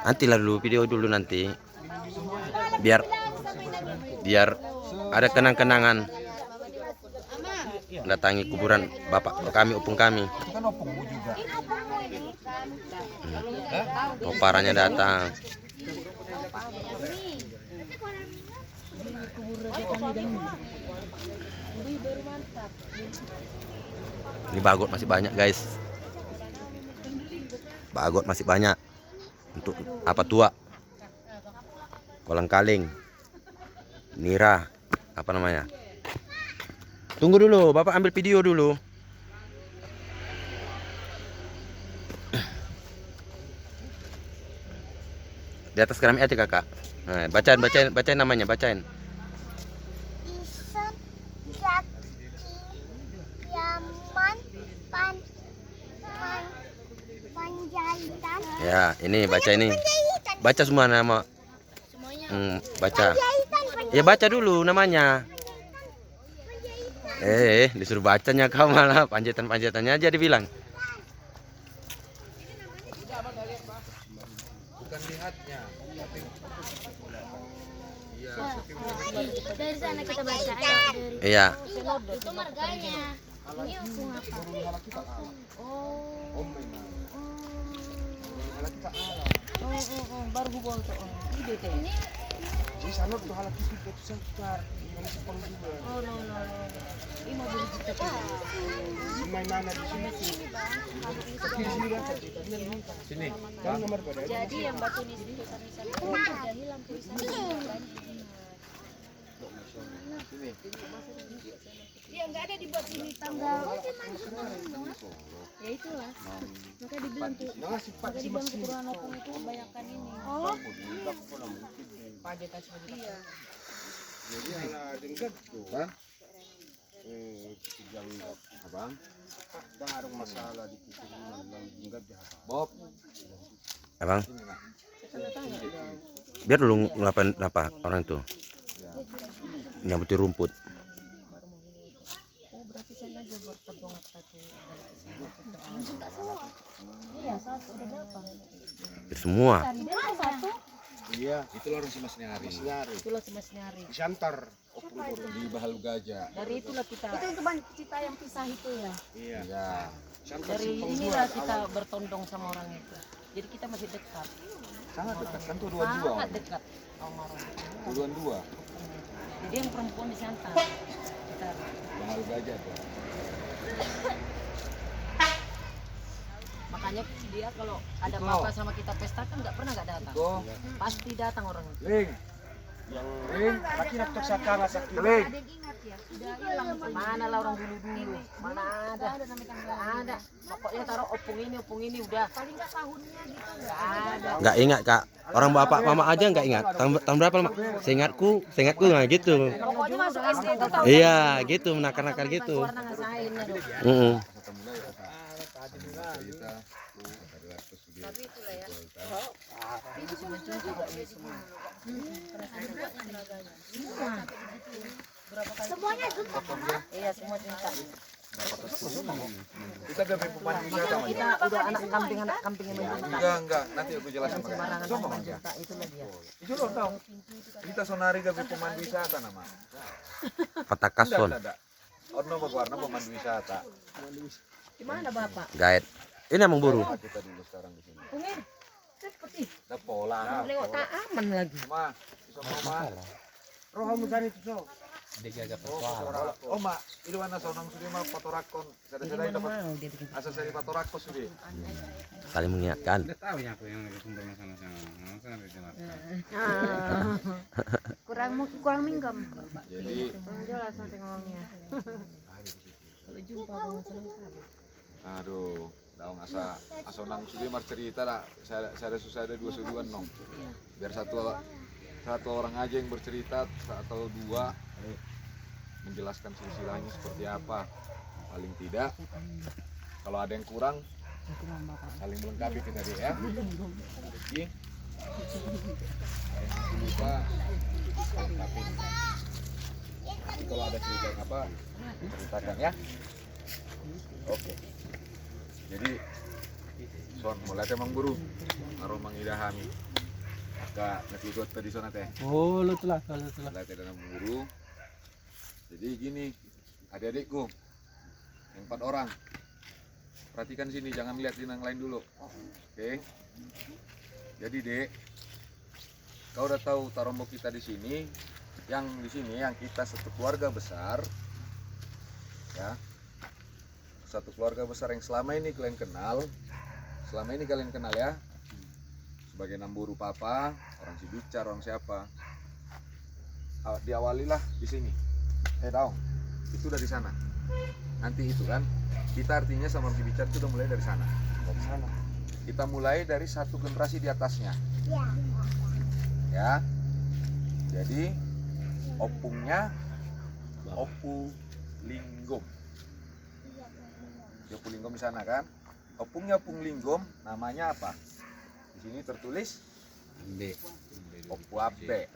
Nanti lah dulu video dulu nanti, biar ada kenang-kenangan datangi kuburan bapak kami, opung kami. Toparannya datang. Ini bagot masih banyak guys. Bagot masih banyak. Untuk apa tua? Kolang kaling. Nira, apa namanya? Tunggu dulu, Bapak ambil video dulu. Di atas keramik aja kakak. Nah, bacain namanya, bacain. Isen Jaki Yaman Panjaitan. Ya, ini baca ini. Baca semua nama. Baca. Ya baca dulu namanya. Disuruh bacanya kau malah panjatan-panjatannya aja dibilang. Bukan lihatnya, tapi Dari sana kita baca Iya. itu marganya. Ini opung apa? Baru gubol to. Ide teh. di sana tuh halak itu sekitar yang sepuluh juga. Oh no. Ini mau beli kita tuh. Main mana di sini? Sini. Kan nomor berapa? Jadi yang batu nisan itu udah hilang tulisannya. Ya enggak ada dibuat sini tanggal. Ya itulah. Maka dibilang tuh. Maka dibilang keturunan opung itu kebanyakan ini. Oh. Pajetan seperti itu. Jadi ala dengkat tuh kan. Yang abang baru masalah di keturunan yang dengkat jahat. Bob. Abang. Biar dulu ngelapain apa orang itu. Nyambutin rumput. Oh, berarti saya aja buat tebong satu. Iya, satu udah berapa? Semua. Satu. Iya, itulah orang Mas Nyari. Itulah Mas Nyari. Di Santar, di Bahalu Gajah. Dari itulah kita. Itu kita yang pisah itu ya. Iya. Santar Dari inilah kita bertondong sama orang itu. Jadi kita masih dekat. sangat dekat kan tuh Sangat dekat sama orang. dua. Jadi yang perempuan di Santar. Kita Bahalu Gajah tuh. makanya dia kalau ada apa-apa sama kita pesta kan nggak pernah nggak datang. Pasti datang orang itu. Ling. Yang ling, laki nak tok saka nggak sakit. Ling. Ada yang ingat ya? Sudah hilang. Mana lah orang dulu. Mana ada? Nggak ada. Pokoknya taruh opung ini udah. Paling nggak tahunnya gitu nggak ada. Nggak ingat kak. Orang bapak mama aja nggak ingat. Tahun berapa mak? Seingatku nggak gitu. Pokoknya masuk SD itu tahu. Iya gitu, menakar-nakar gitu. Warna ngasain aduh. Tapi itulah ya. Itu cuma juga ini semua. Semuanya juga. Iya semua cinta. Kita gak pemandu wisata Mas. Kita udah anak kamping yang mencinta. Enggak, nanti aku jelasin. Sembarangan yang mencinta itulah dia. Itu lo tahu. Kita sonari gak pemandu wisata nama. Patakason. Ada. Ono warna pemandu wisata. Di mana Bapak? Guide. Ini emang buru. Kita dulu sekarang di sini. Ungin. Seperti Ada pola. lewat tak aman lagi. Ma, bisa mama. Roh kamu tadi itu so. Oh mak, itu mana sonang sudah mah patorakon. Sada-sada dapat Mau dia bikin. asal dari patorakon sudah. Saling mengingatkan. Kurang minggam. Jadi, Jelas nanti ngomongnya. Kalau jumpa dengan senang. aduh, daun asa nang sudah mar cerita lah. Saya susah ada dua suduan nong. Biar satu orang aja yang bercerita atau dua menjelaskan silsilahnya seperti apa. Paling tidak kalau ada yang kurang saling melengkapi kita deh ya. Jadi lupa lengkapi. Nanti kalau ada cerita yang apa ceritakan ya. Oke. Jadi son mulai temang buru aron mangidahami maka nakikot tadi sana teh Oh, lo telah kalau telah. mulai teh dalam buru. Jadi gini adik-adikku yang 4 orang, perhatikan sini, jangan lihat yang lain dulu. Oke. Jadi dek, kau udah tahu Tarombo kita di sini yang kita satu keluarga besar ya, satu keluarga besar yang selama ini kalian kenal ya, sebagai Namburu Papa, orang Sibicar, orang siapa. Diawalilah di sini. Daong, itu dari sana. Nanti itu kan, kita artinya sama Sibicar itu udah mulai dari sana. Dari sana. Kita mulai dari satu generasi di atasnya. Ya. Jadi opungnya Opu Linggom. Opu Linggom di sana kan. Opungnya Opung Linggom, namanya apa? Di sini tertulis Ambe. Opu Abe.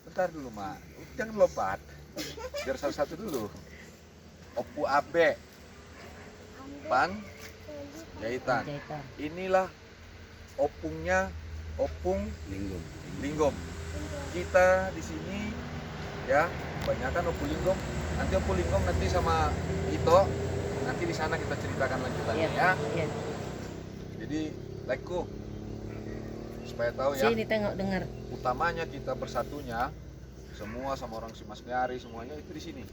Bentar dulu, Mak. Jangan lompat. Biar satu-satu dulu. Opu Abe. Pan jahitan. Inilah opungnya Opung Linggom. Kita di sini ya, kebanyakan Opu Linggom. Nanti Opu Linggom nanti sama Ito, nanti di sana kita ceritakan lanjutannya ya. Jadi like-ku supaya tahu ya. Sini tengok dengar. Utamanya kita bersatunya semua sama orang Mas Nyari semuanya itu di sini.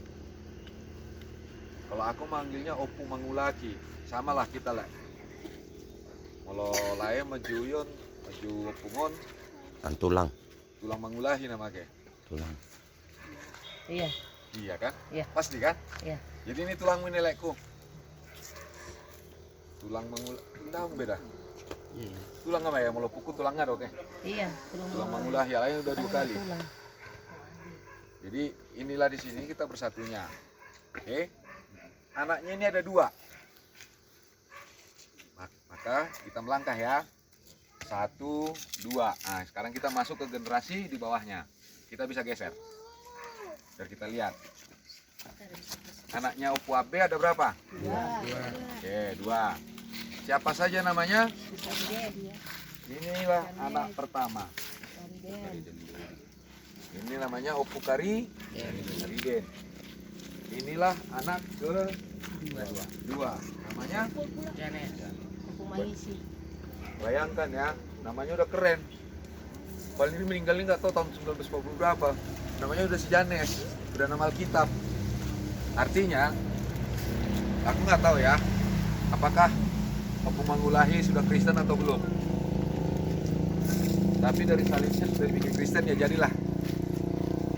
Kalau aku manggilnya Opu Mangulaki, samalah kita lah. Kalau lain majuyon, maju Opungon, Tulang. tulang mangulahi namanya. Tulang. Iya. Iya kan? Iya. Pasti kan? Iya. Jadi ini tulang menelekku. Tulang mangulahi, tahu beda. Iya. Tulang apa ya? Mau pukul tulangnya oke. Iya. Tulang mangulahi, lain udah 2 kali. Tulang. Jadi inilah di sini kita bersatunya. Oke. Anaknya ini ada 2. Maka kita melangkah ya. 1, 2. Nah, sekarang kita masuk ke generasi di bawahnya. Kita bisa geser. Biar kita lihat. Anaknya Opu Abe ada berapa? 2. Oke, 2. Siapa saja namanya? Inilah anak pertama. Ini namanya Opu Kariden. Inilah anak kedua. Namanya? Bayangkan ya, namanya udah keren. Paling ini meninggalnya nggak tahu tahun 1940 berapa. Namanya udah si Janes, udah nama Alkitab. Artinya, aku nggak tahu ya, apakah Opu Mangulahi sudah Kristen atau belum. Tapi dari salibnya sudah bikin Kristen ya jadilah.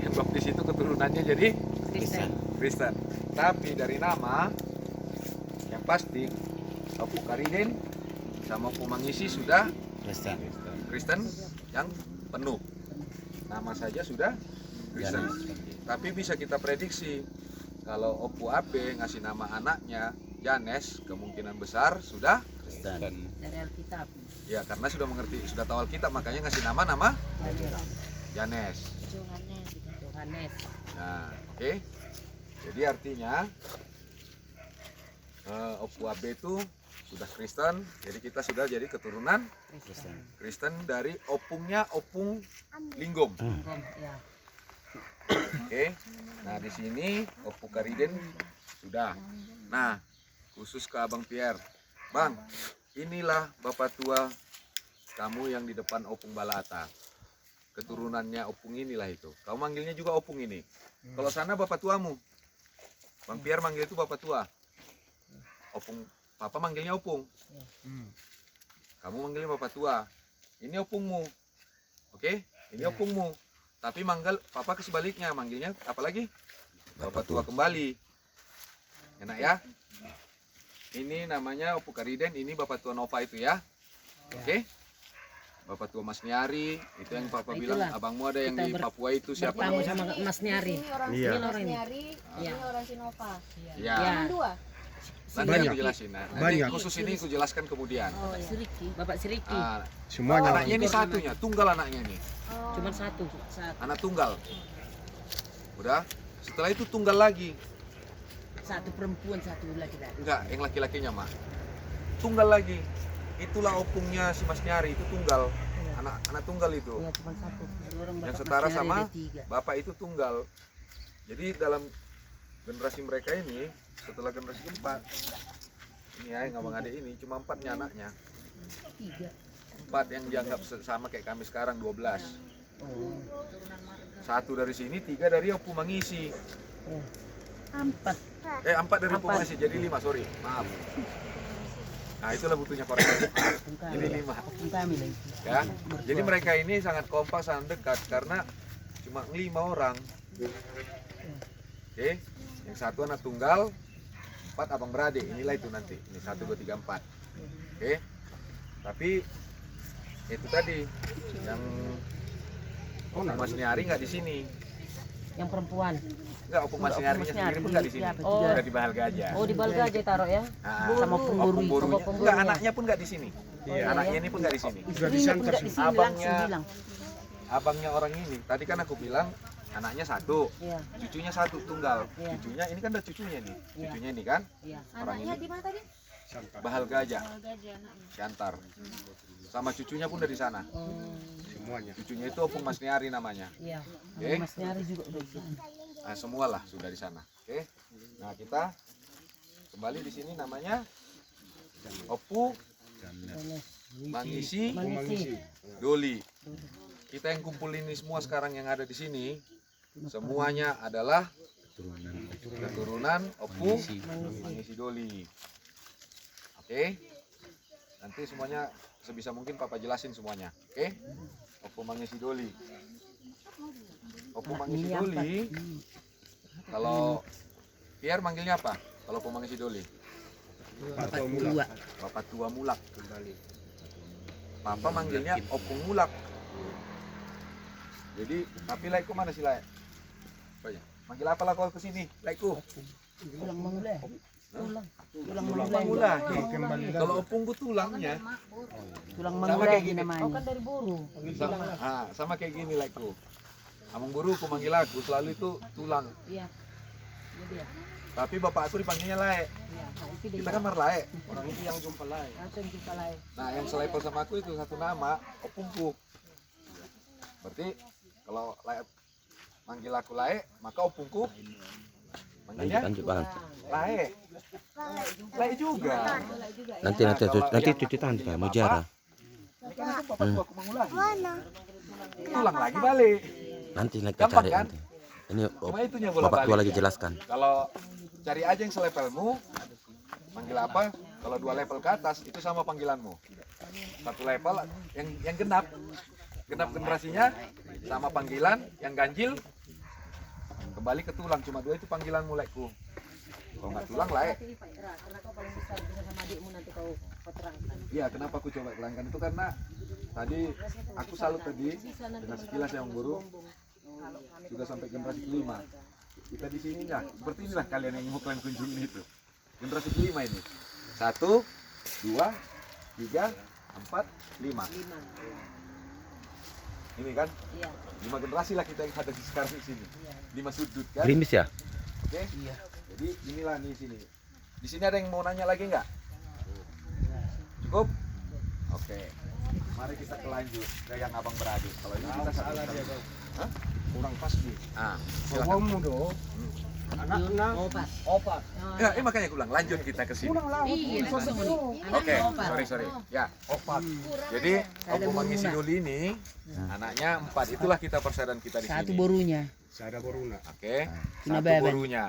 Yang baptis itu keturunannya jadi Kristen. Tapi dari nama, yang pasti Opu Kariden sama Opu Mangisi sudah Kristen yang penuh. Nama saja sudah Kristen. Tapi bisa kita prediksi kalau Opu Abe ngasih nama anaknya Janes, kemungkinan besar sudah Dari Alkitab. ya, karena sudah mengerti, sudah tahu Alkitab, makanya ngasih nama Janes. Yohanes. Nah, oke. Jadi artinya Opu Abe itu sudah Kristen, jadi kita sudah jadi keturunan Kristen dari opungnya Opung Linggom. Ya. Oke. Nah, di sini Opu Kariden sudah. Nah, khusus ke Abang Pierre. Bang, inilah bapak tua kamu yang di depan Opung Balata. Keturunannya Opung inilah itu. Kamu manggilnya juga Opung ini. Kalau sana bapak tuamu. Bang Pierre manggil itu bapak tua. Opung, papa manggilnya Opung. Kamu manggilnya bapak tua. Ini opungmu. Oke? Ini opungmu. Tapi manggil papa ke sebaliknya, manggilnya apa lagi? Bapak tua kembali. Enak ya? Ini namanya Opu Kariden, ini bapak tua Nova itu ya. Oke? Bapak tua Mas Nyari, itu yang papa Nah, bilang, itulah. abangmu ada yang Kita di Papua itu siapa? Bertamu sama Mas Nyari. Ini orang Iya. Mas Nyari, Iya. ini orang Sinova. Ya. Ya. Dua. Nanti Banyak. aku jelasin. Nah, nanti Banyak. khusus ini aku jelaskan kemudian. Oh, iya. Bapak Siriki. Ah, Semuanya. anaknya ini satunya, tunggal anaknya ini. Oh. Cuma satu. Anak tunggal. Udah. Setelah itu tunggal lagi. Satu perempuan, satu laki-laki. Enggak, yang laki-lakinya mah tunggal lagi. Itulah opungnya si Mas Nyari, itu tunggal. Anak tunggal itu. Iya, cuma satu. Orang Yang bapak setara masih sama ada tiga. bapak itu tunggal. Jadi dalam generasi mereka ini, setelah generasi keempat, ini ya yang abang adik ini cuma 4 anaknya. Tiga. 4 yang dianggap sama kayak kami sekarang 12. Oh. 1 dari sini, 3 dari Opu Mangisi. Oh. 4. 4 dari Opu Empat. Mangisi, jadi 5, sorry, maaf. Nah itulah butuhnya koreksi. Jadi 5. Opung kami lah itu. Ya. Jadi mereka ini sangat kompak, sangat dekat karena cuma 5 orang. Oke, yang 1 anak tunggal, 4 abang beradik. Inilah itu nanti. Ini 1, 2, 3, 4. Oke. Tapi itu tadi yang Mas Nyari nggak di sini. Yang perempuan. Enggak, Opung Mas Nyarinya Mas sendiri Nyari. pun nggak di sini. Siapa? Oh, Tiga. udah di Bahal Gajah. Oh, di Balga aja taruh ya. Ah, Sama pemburu. Opung burunya. Sama pemburunya. Enggak, anaknya pun nggak di sini. Iya. Anaknya ini pun nggak di sini. Istrinya pun nggak di sini, langsung Abangnya- bilang. Abangnya orang ini, tadi kan aku bilang anaknya 1, Iya. cucunya 1 tunggal. Iya. Cucunya ini kan udah cucunya nih. Iya. Cucunya ini kan Iya. orang ini di mana tadi? Bahal Gajah, Siantar. Sama cucunya pun dari sana. Semuanya. Cucunya itu Opung Mas Nyari namanya. Iya. Oke. Mas Nyari juga udah di sini. Nah, semualah sudah di sana. Oke. Nah, kita kembali di sini namanya Opu Mangisi Mangisi. Doli. Kita yang kumpul ini semua sekarang yang ada di sini semuanya adalah keturunan Opu Mangisi Doli. Oke. Nanti semuanya sebisa mungkin Papa jelasin semuanya. Oke. Opu Mangisi Doli. Opu Mangisi Doli. Kalau Pierre manggilnya apa? Kalau Opu Mangisi Doli? Bapak tua. Bapak tua mulak. Papa manggilnya Opung Mulak. Jadi, tapi Laiku mana sih Laik? Apa ya? Manggil apa lah kau kesini? Laiku. Tulang mangula. Tulang. Tulang Tulang mangula. mangula. Kalau opungku tulangnya Tulang Sama mangula kayak ini gini. namanya. Oh kan dari buru. sama kayak gini Laiku. Amang guru aku manggil aku selalu itu tulang. Iya. Iya dia. Tapi bapak aku dipanggilnya Laik. Iya. Nah, itu dia. Kita kan Marlaik. Orang itu yang jumpa Laik. Langsung jumpa lain. Nah, yang selevel sama aku itu satu nama, Opungku. Berarti kalau Laik manggil aku Laik, maka Opungku manggilnya Lanjut bang. Laik. Laik juga. Nanti cuci tangan Pak, mau jarah. Ini kan aku bapak tua aku mengulahi. Tulang lagi balik. Nanti kita Gampang, cari kan? nanti. Ini Cuma itunya bola bapak tua balik. lagi jelaskan. Kalau cari aja yang selevelmu, manggil apa? Kalau 2 level ke atas itu sama panggilanmu. 1 level yang genap generasinya sama panggilan, yang ganjil kembali ke tulang. Cuma 2 itu panggilanmu Laiku. Kalau nggak tulang Laik. Karena kau paling besar bisa sama adikmu nanti kau terangkan. Iya, kenapa aku coba terangkan itu karena tadi aku salut tadi dengan sekilas yang guru sudah sampai generasi kelima. Kita di sini ya, seperti inilah kalian yang mau kalian kunjungi itu. Generasi kelima ini. 1, 2, 3, 4, 5. Ini kan Iya. 5 generasi lah kita yang ada di sekarang di sini. 5 sudut kan. Gerimis ya? Oke. Jadi inilah di sini. Di sini ada yang mau nanya lagi nggak? Cukup? Oke. Mari kita kelanjut ke yang abang beradik. Kalau ini kita salah dia dong. Hah? Kurang pas nih. Ah, silakan. Mudo. Anak-anak. Opat. Opat. Ya, makanya aku bilang lanjut kita ke sini. Iya, Oke, sorry. Ya, Opat. jadi Opu Mangisi Doli ini anaknya 4. Itulah kita persaudaraan kita di Satu sini. borunya. Saya ada boruna. Oke. Kena Satu beben. borunya.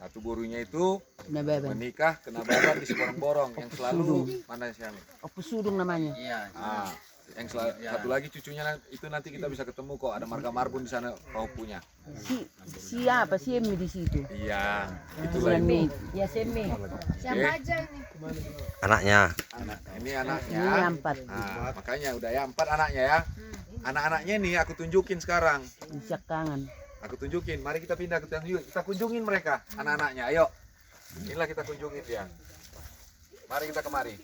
Satu borunya itu Kena beben. menikah kena babat di Seborong-borong yang selalu mana siapa? Apa sudung namanya? Ah, yang satu lagi cucunya itu nanti kita bisa ketemu kok, ada marga Marbun di sana kau punya. Siapa sih Emi di situ? Iya, itulah Bulan itu. Mei. Ya Semi. Oke. aja ini? Anaknya. Ini anaknya. Ini yang 4. Nah, makanya udah ya 4 anaknya ya. Anak-anaknya nih aku tunjukin sekarang. Isyak kangen. Aku tunjukin. Mari kita pindah ke kita kunjungin mereka, anak-anaknya. Ayo. Inilah kita kunjungin dia. Mari kita kemari.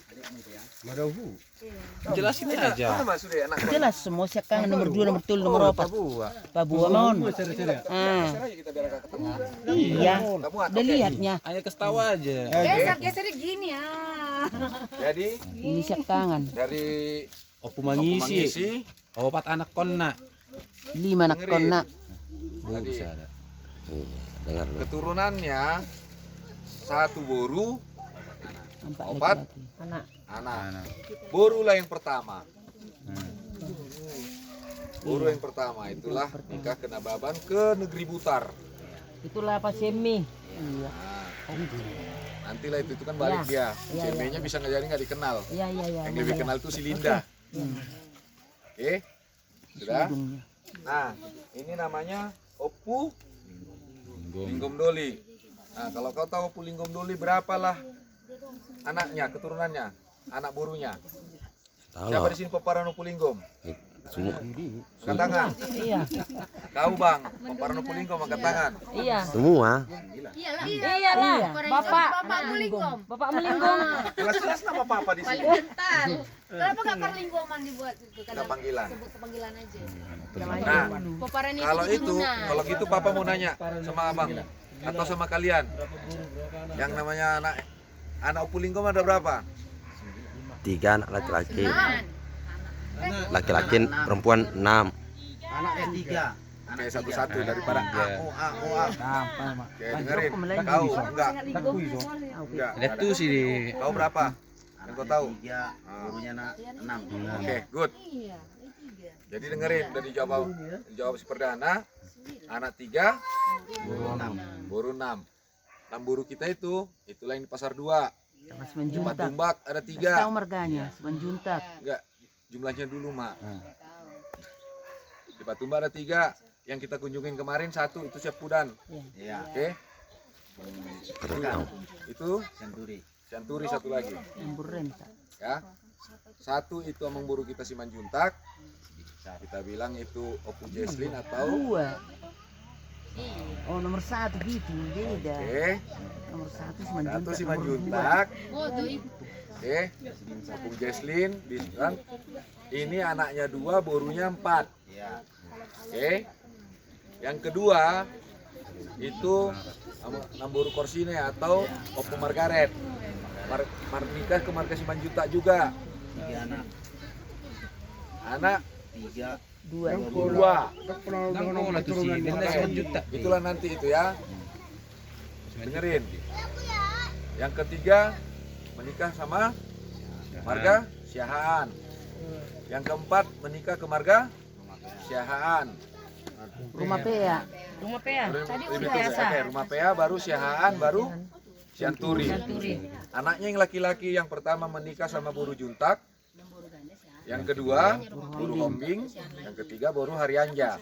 Madahu. Jelasin aja. Mana Mas Sude anak? Jelas semua sekarang nomor 2, nomor 3, nomor 4. Pabua mon. Aja kita biar agak ketemu. Iya. Kamu Udah oke? lihatnya. Hanya ketawa aja. Geser gini ya. Jadi Ini tangan. dari Opu Mangisi, opat anak konna. 5 anak kona. tadi Dengar lu. keturunannya 1 boru, 4 Opat. laki-laki. anak. Borulah yang pertama. Boru yang pertama itulah nikah kenababan ke negeri Butar. Itulah apa semi. Iya. Nantilah itu kan balik dia. Iya, CB-nya bisa nggak jadi nggak dikenal. Iya iya iya. Yang lebih kenal itu si Linda. Oke, sudah. Hidungnya. Nah, ini namanya Opu Linggom Doli. Nah, kalau kau tahu Opu Linggom Doli berapalah anaknya, keturunannya, anak borunya. Tahu Siapa lah. di sini peparan Opu Linggom? Semua. Angkat tangan. Iya. Kau bang, peparan Opu Linggom angkat tangan. Iya. Semua. Iyalah. Bapak. Bapak Mulinggom. Bapak melinggong. Jelas-jelas nama papa di sini. Bentar. Kenapa nggak perlinggoman dibuat itu? Kita panggilan. Sebut panggilan aja. Nah, Peparan itu kalau itu, turunan. kalau gitu papa mau nanya sama abang atau sama kalian. Yang namanya anak Opu Linggom ada berapa? 3 anak laki-laki. Nah, Laki-laki perempuan 6. Oke, satu-satu daripada A. Oke, dengerin. Kau enggak? Enggak. Itu sih di Kau berapa? Yang kau tahu? 6. Oke, good. Jadi dengerin, udah dijawab si perdana. Anak 3, boru 6. 6 boru kita itulah yang di pasar 2. Mas Jumat menjuntak. Tumbak ada Tahu 3. marganya, menjuntak. Enggak, jumlahnya dulu, Mak. Di Patumba ada 3. Yang kita kunjungin kemarin 1 itu Syapudan. Iya. Oke. Itu Santuri. Santuri 1 lagi. Lembur renta. Ya. 1 itu among buru kita si Manjuntak. Kita bilang itu Opu Jesslyn atau 2. Oh nomor 1 gitu beda. oke. Nomor 1 si 1 menjuntak. si nomor Manjuntak. oh tuh itu. Oke. Opu Jesslyn bilang ini anaknya 2, borunya 4. Iya. Oke. Yang kedua itu Namburu Korsine atau Opu Margaret. Nikah ke marga Simanjuta juga. 3 anak. Anak 3. 2. 2. Itulah nanti itu ya. Dengerin. Yang ketiga menikah sama marga Siahaan. Yang keempat menikah ke marga Siahaan. Rumah Pea. Oke, rumah Pea baru Siahaan baru Sianturi. Anaknya yang laki-laki yang pertama menikah sama Boru Juntak. Yang kedua Boru Hombing, yang ketiga Boru Haryanja.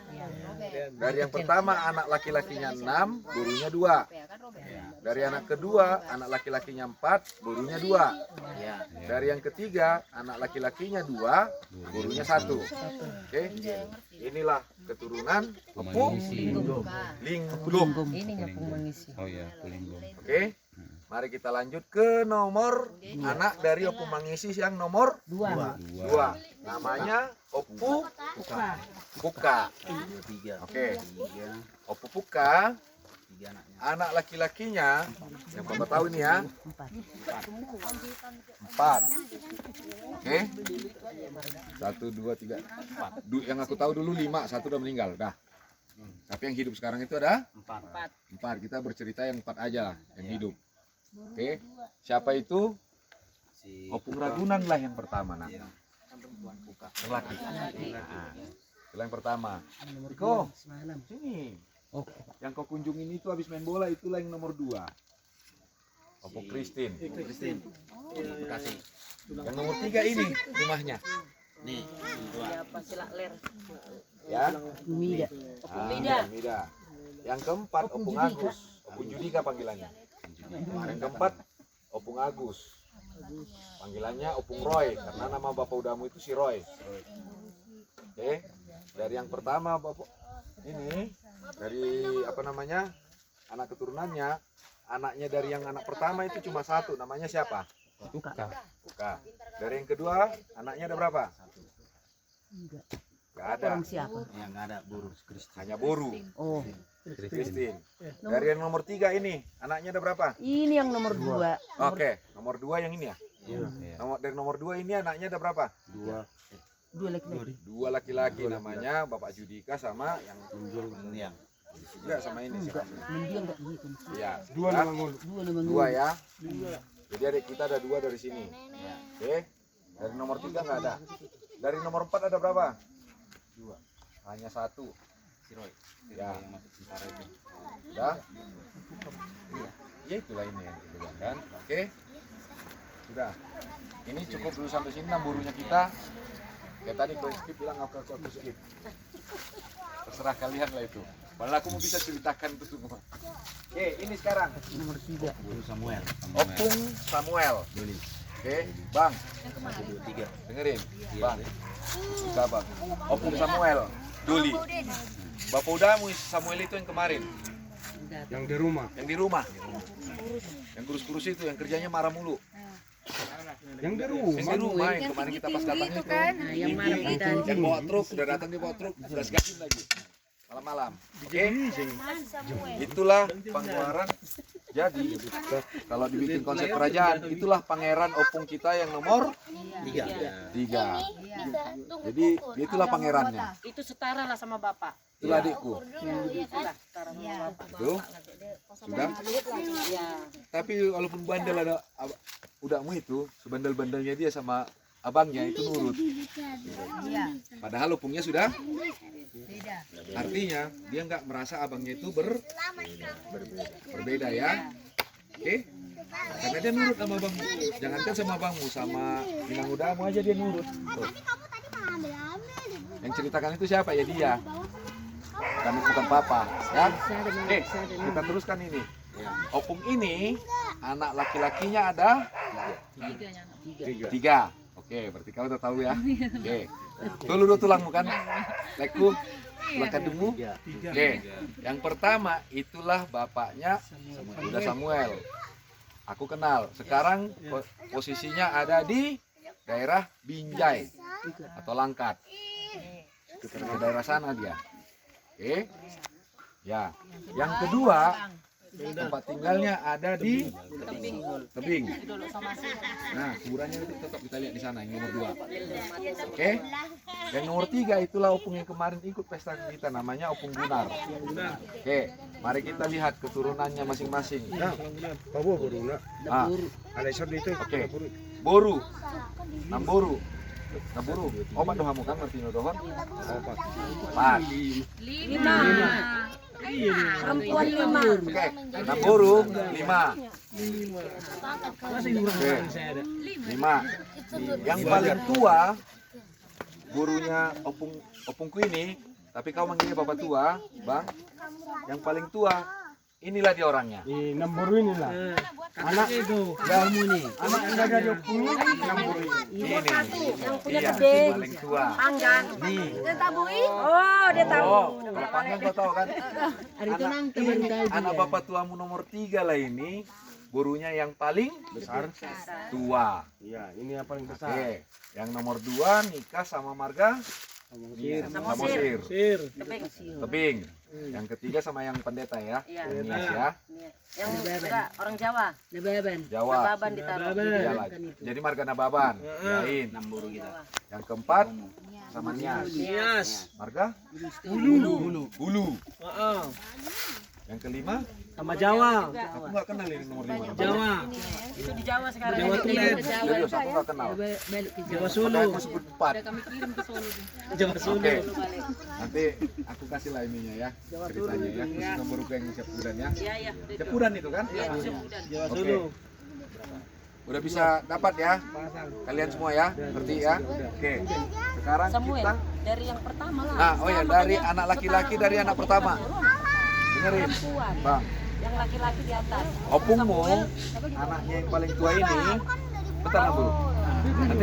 Dari yang pertama anak laki-lakinya 6, borunya 2. Dari anak kedua anak laki-lakinya 4, borunya 2. Dari yang ketiga anak laki-lakinya 2, borunya 1. Oke. Inilah keturunan Opu Linggom. Ini ngapung mengisi. Oke. Mari kita lanjut ke nomor anak dari Opu Mangisi yang nomor 2. Namanya Opu Puka. 3. Oke. Opu Puka, 3 anaknya. anak laki-lakinya yang Bapak tahu ini ya, 4. Oke. 1 2 3 4. Yang aku tahu dulu 5, 1 udah meninggal, dah. Tapi yang hidup sekarang itu ada 4. Kita bercerita yang 4 aja lah yang hidup. Oke. Siapa itu? Si Opung Ragunan lah yang pertama, nak. Laki. Nah, itulah yang pertama. Iko, sini. Yang kau kunjungin itu habis main bola itulah yang nomor 2. Opung Christine. Kristin. Bekasi. Yang nomor 3 ini rumahnya. Nih, Ya. Mida. Mida. Yang keempat Opung Agus. Opung Judika panggilannya. Yang keempat Opung Agus. Panggilannya Opung Roy karena nama bapak udamu itu si Roy. Oke. Dari yang pertama bapak ini dari apa namanya? Anak keturunannya, anaknya dari yang anak pertama itu cuma 1, namanya siapa? Tukar. Buka. Dari yang kedua, anaknya ada berapa? Enggak. Gak ada. Orang siapa? Yang nggak ada buru. Hanya Boru. Oh, Christine. Dari yang nomor 3 ini, anaknya ada berapa? ini yang nomor 2. Oke, nomor 2 yang ini ya? Dari nomor 2 ini anaknya ada berapa? 2 laki-laki. 2 laki-laki namanya Bapak Judika sama yang Yang enggak sama ini sih. Mendiang enggak gitu. Iya. 2 nama mulu. 2 nama 2 ya. Jadi adik kita ada 2 dari sini. Oke. Dari nomor 3 enggak ada. Dari nomor 4 ada berapa? 2. Hanya 1. si Roy. Ya. Yang masuk tentara itu. Ya. Ya itulah ini yang kita kan. Oke. Sudah. Ini cukup dulu sampai sini burunya kita. Kayak tadi kau skip bilang aku skip. Terserah kalian lah itu. Padahal aku mau bisa ceritakan itu semua. Oke, ini sekarang Nomor 3. Buru Samuel. Opung Samuel. Doli. Oke, Bang, 1, 2, 3. dengerin. Bang. Suka Bang. Opung Samuel. Duli. Bapak udamu Samuel itu yang kemarin, Yang di rumah. yang di rumah. Yang kurus-kurus itu, yang kerjanya marah mulu. Yang di Yang di rumah. rumah yang kemarin kita pas datang itu. Nah, yang marah kita. Yang bawa truk, udah datang di bawa truk, udah segasin lagi. Malam-malam. Oke. Itulah pengeluaran. Jadi kalau dibikin konsep kerajaan, itulah pangeran opung kita yang nomor 3. Jadi itulah pangerannya. Itu setara lah sama bapak. Itulah adikku. Itulah setara sama bapak. Tuh. Sudah. Ya. Tapi walaupun bandel ada udahmu itu, sebandel-bandelnya dia sama abangnya itu nurut. Padahal opungnya sudah artinya dia nggak merasa abangnya itu berbeda ya. Oke? Karena dia nurut sama abangmu. Jangankan sama abangmu, sama Minang Udamu aja dia nurut. Tuh. Yang ceritakan itu siapa? Ya dia. Bukan papa. Ya? Oke, kita teruskan ini. Opung ini anak laki-lakinya ada 3. Oke, berarti kau udah tahu ya. Oke. Dulu tulangmu kan? Leku, tulang kandungmu. Oke. Yang pertama itulah bapaknya udah Samuel. Aku kenal. Sekarang posisinya ada di daerah Binjai atau Langkat. Ke daerah sana dia. Oke. Ya. Yang kedua tempat tinggalnya ada di Tebing. Nah, kuburannya itu tetap kita lihat di sana yang nomor 2. Oke. Yang nomor 3 itulah opung yang kemarin ikut pesta kita, namanya Opung Gunar. Oke, mari kita lihat keturunannya masing-masing. Nah, bawa Boruna. Ah, Ada isor itu. oke. Boru. Namboru. Namboru. Obat dohamu kan Martino dohon? Obat. 4. Perempuan 5. Oke, Namboru 5. Oke. 5. Yang paling tua gurunya opungku ini, tapi kau manggilnya bapak tua, Bang. Yang paling tua, inilah dia orangnya. Di nomor ini lah. Anak itu. Kamu nih. Anak yang ada di opung ini nomor ini. Ini. Yang punya Iya, gede. paling tua. Panggang. Nih. Oh, dia tahu. Oh, kalau panggang kau tahu kan? Anak bapak tuamu nomor 3 lah ini, gurunya yang paling Besar. tua. Iya, ini yang paling besar. Oke, yang nomor 2 nikah sama marga Samosir. Tebing. Yang ketiga sama yang pendeta ya. Iya. Nias ya. Yang enggak orang Jawa. Jawa. Baban ditaruh. Iyalah. Jadi marga Nababan. Yain. Buru kita. Yang keempat sama Nias. Marga Bulu. Yang kelima Sama Jawa. aku nggak kenal ini nomor 5. Jawa. Itu di Jawa sekarang. Serius aku nggak kenal. Jawa Makanya aku sebut 4. Jawa Oke. Nanti aku kasih lah ininya ya. Ceritanya ya. Khusus nomor yang Cepudan ya. Iya, iya. Cepudan itu kan? Jawa Oke. Udah bisa dapat ya? Kalian semua ya? Ngerti ya? Oke. Sekarang Samuel kita dari yang pertama lah. Nah, oh ya dari anak laki-laki dari anak pertama. Dengerin, Bang. Yang laki-laki di atas. Opungmu, anaknya yang paling tua ini, bentar dulu. Nanti